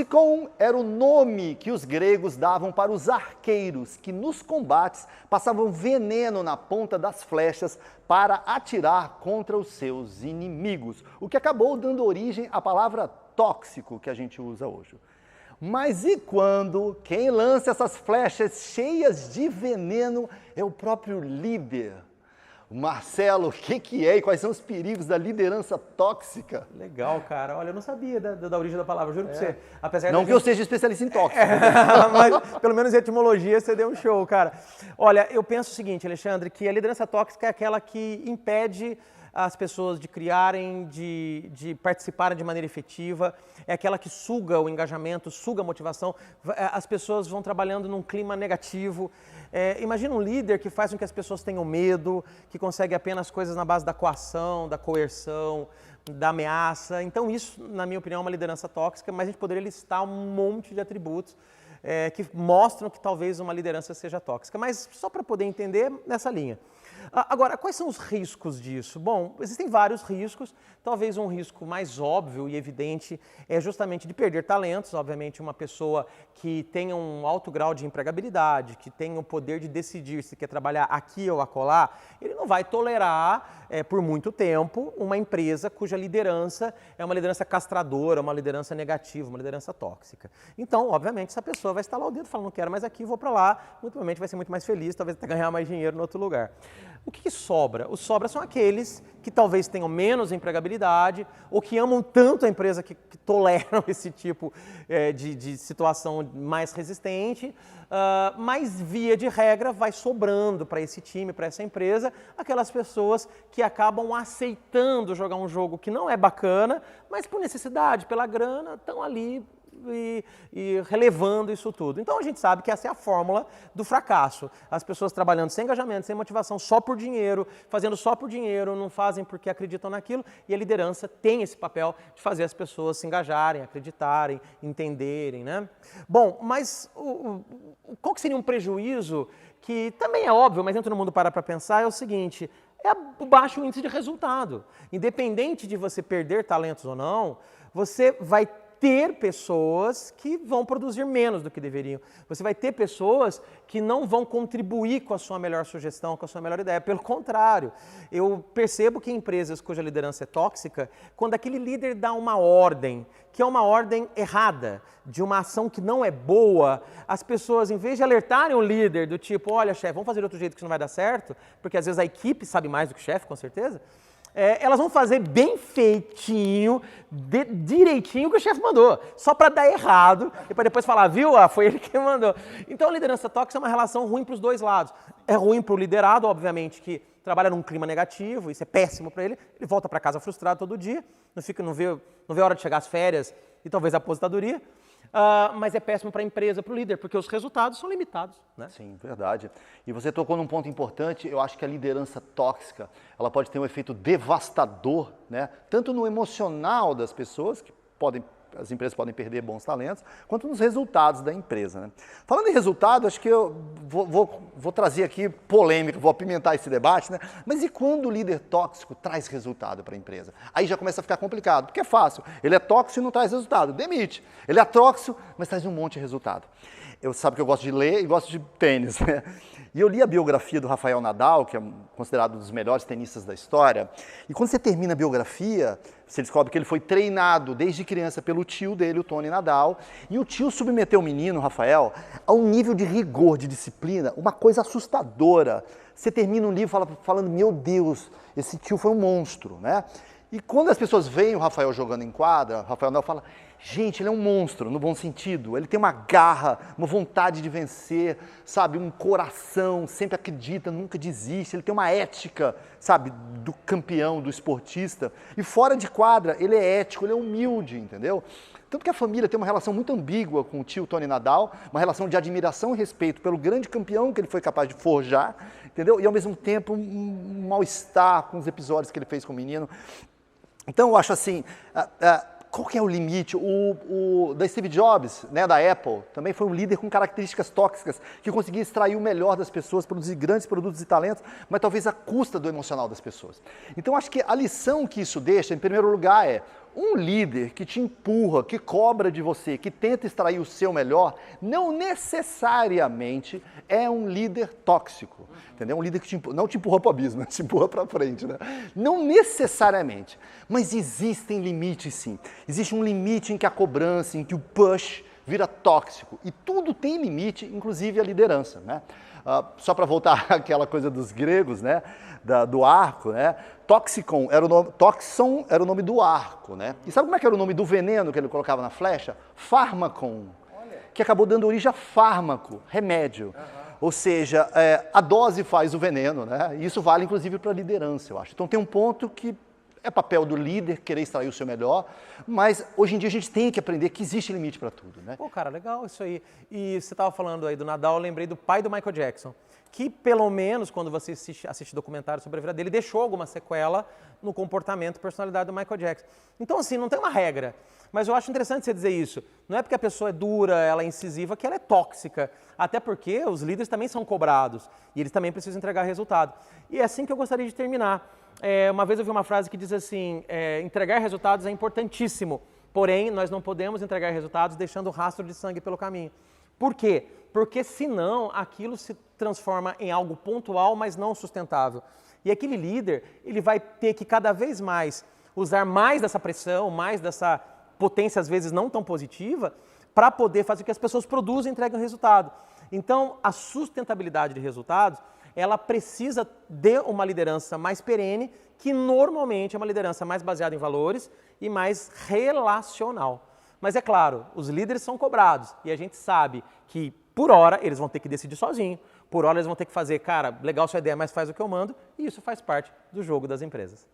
Toxicon era o nome que os gregos davam para os arqueiros que nos combates passavam veneno na ponta das flechas para atirar contra os seus inimigos, o que acabou dando origem à palavra tóxico que a gente usa hoje. Mas e quando quem lança essas flechas cheias de veneno é o próprio líder? Marcelo, o que é e quais são os perigos da liderança tóxica? Legal, cara. Olha, eu não sabia da origem da palavra, juro pra você. Apesar não que eu seja especialista em tóxico. Mas pelo menos em etimologia você deu um show, cara. Olha, eu penso o seguinte, Alexandre, que a liderança tóxica é aquela que impede as pessoas de criarem, de participarem de maneira efetiva, é aquela que suga o engajamento, suga a motivação, as pessoas vão trabalhando num clima negativo. Imagina um líder que faz com que as pessoas tenham medo, que consegue apenas coisas na base da coação, da coerção, da ameaça. Então isso, na minha opinião, é uma liderança tóxica, mas a gente poderia listar um monte de atributos que mostram que talvez uma liderança seja tóxica. Mas só para poder entender, nessa linha. Agora, quais são os riscos disso? Bom, existem vários riscos. Talvez um risco mais óbvio e evidente é justamente de perder talentos. Obviamente, uma pessoa que tenha um alto grau de empregabilidade, que tenha o poder de decidir se quer trabalhar aqui ou acolá, ele não vai tolerar por muito tempo uma empresa cuja liderança é uma liderança castradora, uma liderança negativa, uma liderança tóxica. Então, obviamente, essa pessoa vai estalar o dedo falando, não quero mais aqui, vou para lá. Muito provavelmente vai ser muito mais feliz, talvez até ganhar mais dinheiro em outro lugar. O que sobra? Os sobra são aqueles que talvez tenham menos empregabilidade ou que amam tanto a empresa que toleram esse tipo de situação mais resistente, mas via de regra vai sobrando para esse time, para essa empresa, aquelas pessoas que acabam aceitando jogar um jogo que não é bacana, mas por necessidade, pela grana, estão ali e relevando isso tudo. Então a gente sabe que essa é a fórmula do fracasso. As pessoas trabalhando sem engajamento, sem motivação, só por dinheiro, fazendo só por dinheiro, não fazem porque acreditam naquilo, e a liderança tem esse papel de fazer as pessoas se engajarem, acreditarem, entenderem, né? Bom, mas qual que seria um prejuízo que também é óbvio, mas nem todo mundo para pensar, é o seguinte: é o baixo índice de resultado. Independente de você perder talentos ou não, você vai ter pessoas que vão produzir menos do que deveriam. Você vai ter pessoas que não vão contribuir com a sua melhor sugestão, com a sua melhor ideia. Pelo contrário, eu percebo que em empresas cuja liderança é tóxica, quando aquele líder dá uma ordem, que é uma ordem errada, de uma ação que não é boa, as pessoas, em vez de alertarem o líder do tipo, olha, chefe, vamos fazer de outro jeito que isso não vai dar certo, porque às vezes a equipe sabe mais do que o chefe, com certeza, elas vão fazer bem feitinho, direitinho o que o chefe mandou, só para dar errado e para depois falar, viu, foi ele que mandou. Então a liderança tóxica é uma relação ruim para os dois lados. É ruim para o liderado, obviamente, que trabalha num clima negativo, isso é péssimo para ele, ele volta para casa frustrado todo dia, não vê a hora de chegar às férias e talvez a aposentadoria. Mas é péssimo para a empresa, para o líder, porque os resultados são limitados, né? Sim, verdade. E você tocou num ponto importante, eu acho que a liderança tóxica, ela pode ter um efeito devastador, né? Tanto no emocional das pessoas, que as empresas podem perder bons talentos, quanto nos resultados da empresa, né? Falando em resultado, acho que eu vou trazer aqui polêmica, vou apimentar esse debate, né? Mas e quando o líder tóxico traz resultado para a empresa? Aí já começa a ficar complicado, porque é fácil. Ele é tóxico e não traz resultado, demite. Ele é tóxico, mas traz um monte de resultado. Eu sabe que eu gosto de ler e gosto de tênis, né? E eu li a biografia do Rafael Nadal, que é considerado um dos melhores tenistas da história, e quando você termina a biografia, você descobre que ele foi treinado desde criança pelo tio dele, o Tony Nadal, e o tio submeteu o menino, o Rafael, a um nível de rigor, de disciplina, uma coisa assustadora. Você termina um livro falando, meu Deus, esse tio foi um monstro, né? E quando as pessoas veem o Rafael jogando em quadra, o Rafael Nadal fala, gente, ele é um monstro, no bom sentido. Ele tem uma garra, uma vontade de vencer, sabe? Um coração, sempre acredita, nunca desiste. Ele tem uma ética, sabe? Do campeão, do esportista. E fora de quadra, ele é ético, ele é humilde, entendeu? Tanto que a família tem uma relação muito ambígua com o tio Tony Nadal, uma relação de admiração e respeito pelo grande campeão que ele foi capaz de forjar, entendeu? E ao mesmo tempo um mal-estar com os episódios que ele fez com o menino. Então eu acho assim, qual que é o limite? O da Steve Jobs, né, da Apple, também foi um líder com características tóxicas, que conseguia extrair o melhor das pessoas, produzir grandes produtos e talentos, mas talvez à custa do emocional das pessoas. Então acho que a lição que isso deixa, em primeiro lugar, é Um líder que te empurra, que cobra de você, que tenta extrair o seu melhor, não necessariamente é um líder tóxico, entendeu? Um líder que não te empurra para o abismo, te empurra para frente, né? Não necessariamente, mas existem limites sim. Existe um limite em que a cobrança, em que o push vira tóxico. E tudo tem limite, inclusive a liderança, né? Só para voltar àquela coisa dos gregos, né? Do arco, né? Toxon era o nome do arco, né? E sabe como é que era o nome do veneno que ele colocava na flecha? Fármacon, que acabou dando origem a fármaco, remédio. Ou seja, a dose faz o veneno, né? E isso vale inclusive para a liderança, eu acho. Então tem um ponto que é papel do líder querer extrair o seu melhor, mas hoje em dia a gente tem que aprender que existe limite para tudo, né? Pô, cara, legal isso aí. E você estava falando aí do Nadal, eu lembrei do pai do Michael Jackson, que pelo menos quando você assiste documentário sobre a vida dele, deixou alguma sequela no comportamento e personalidade do Michael Jackson. Então, assim, não tem uma regra, mas eu acho interessante você dizer isso. Não é porque a pessoa é dura, ela é incisiva, que ela é tóxica. Até porque os líderes também são cobrados e eles também precisam entregar resultado. E é assim que eu gostaria de terminar. Uma vez eu vi uma frase que diz assim, entregar resultados é importantíssimo, porém nós não podemos entregar resultados deixando rastro de sangue pelo caminho. Por quê? Porque senão aquilo se transforma em algo pontual, mas não sustentável. E aquele líder, ele vai ter que cada vez mais usar mais dessa pressão, mais dessa potência às vezes não tão positiva, para poder fazer com que as pessoas produzam e entreguem o resultado. Então, a sustentabilidade de resultados, ela precisa de uma liderança mais perene, que normalmente é uma liderança mais baseada em valores e mais relacional. Mas é claro, os líderes são cobrados e a gente sabe que, por hora, eles vão ter que decidir sozinho, por hora eles vão ter que fazer, cara, legal sua ideia, mas faz o que eu mando, e isso faz parte do jogo das empresas.